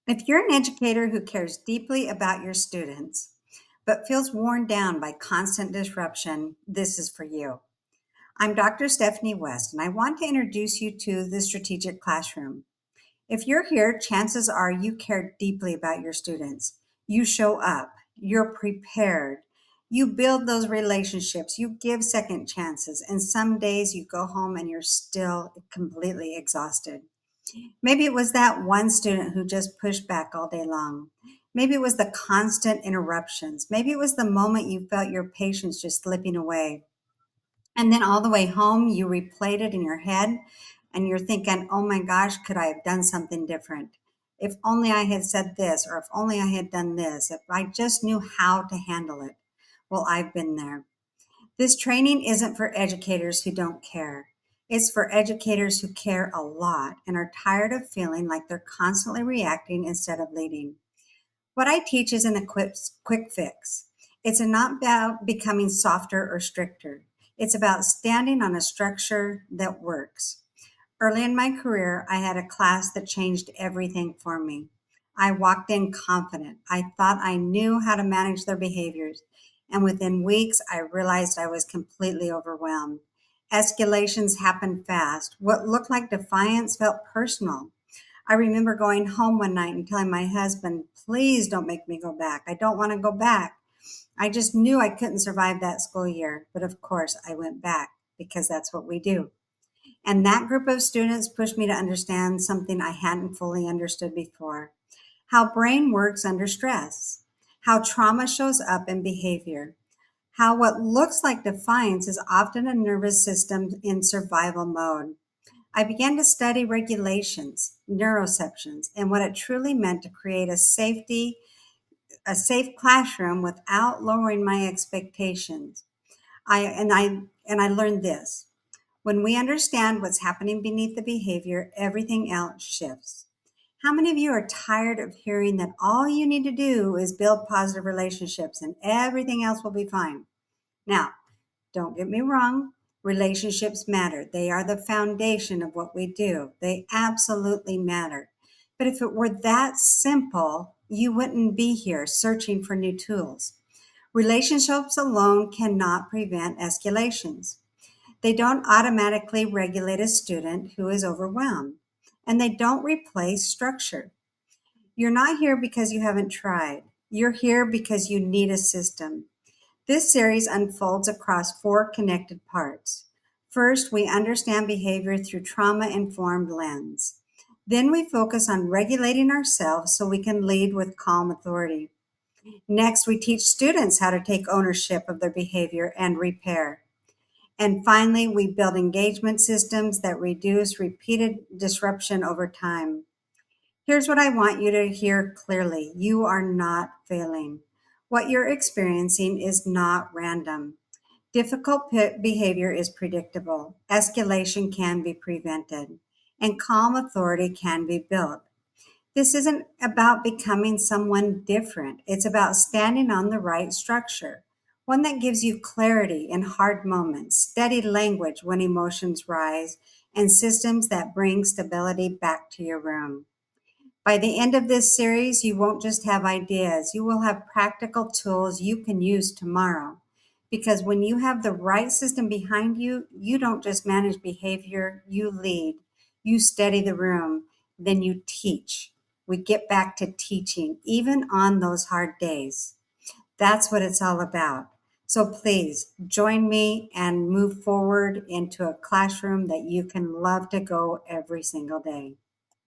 If you're an educator who cares deeply about your students, but feels worn down by constant disruption, this is for you. I'm Dr. Stephanie West, and I want to introduce you to the strategic classroom. If you're here, chances are you care deeply about your students. You show up, you're prepared, you build those relationships, you give second chances, and some days you go home and you're still completely exhausted. Maybe it was that one student who just pushed back all day long. Maybe it was the constant interruptions. Maybe it was the moment you felt your patience just slipping away. And then all the way home, you replayed it in your head and you're thinking, oh my gosh, could I have done something different? If only I had said this, or if only I had done this, if I just knew how to handle it. Well, I've been there. This training isn't for educators who don't care. It's for educators who care a lot and are tired of feeling like they're constantly reacting instead of leading. What I teach isn't a quick fix. It's not about becoming softer or stricter. It's about standing on a structure that works. Early in my career, I had a class that changed everything for me. I walked in confident. I thought I knew how to manage their behaviors. And within weeks, I realized I was completely overwhelmed. Escalations happened fast. What looked like defiance felt personal. I remember going home one night and telling my husband, please don't make me go back. I don't want to go back. I just knew I couldn't survive that school year. But of course, I went back because that's what we do. And that group of students pushed me to understand something I hadn't fully understood before: how brain works under stress, how trauma shows up in behavior, how what looks like defiance is often a nervous system in survival mode. I began to study regulations, neuroceptions, and what it truly meant to create a safe classroom without lowering my expectations. I learned this. When we understand what's happening beneath the behavior, everything else shifts. How many of you are tired of hearing that all you need to do is build positive relationships and everything else will be fine? Now, don't get me wrong, relationships matter. They are the foundation of what we do. They absolutely matter. But if it were that simple, you wouldn't be here searching for new tools. Relationships alone cannot prevent escalations. They don't automatically regulate a student who is overwhelmed, and they don't replace structure. You're not here because you haven't tried. You're here because you need a system. This series unfolds across four connected parts. First, we understand behavior through trauma-informed lens. Then we focus on regulating ourselves so we can lead with calm authority. Next, we teach students how to take ownership of their behavior and repair. And finally, we build engagement systems that reduce repeated disruption over time. Here's what I want you to hear clearly: you are not failing. What you're experiencing is not random. Difficult behavior is predictable. Escalation can be prevented, and calm authority can be built. This isn't about becoming someone different. It's about standing on the right structure, one that gives you clarity in hard moments, steady language when emotions rise, and systems that bring stability back to your room. By the end of this series, you won't just have ideas, you will have practical tools you can use tomorrow. Because when you have the right system behind you, you don't just manage behavior, you lead, you steady the room, then you teach. We get back to teaching, even on those hard days. That's what it's all about. So please join me and move forward into a classroom that you can love to go every single day.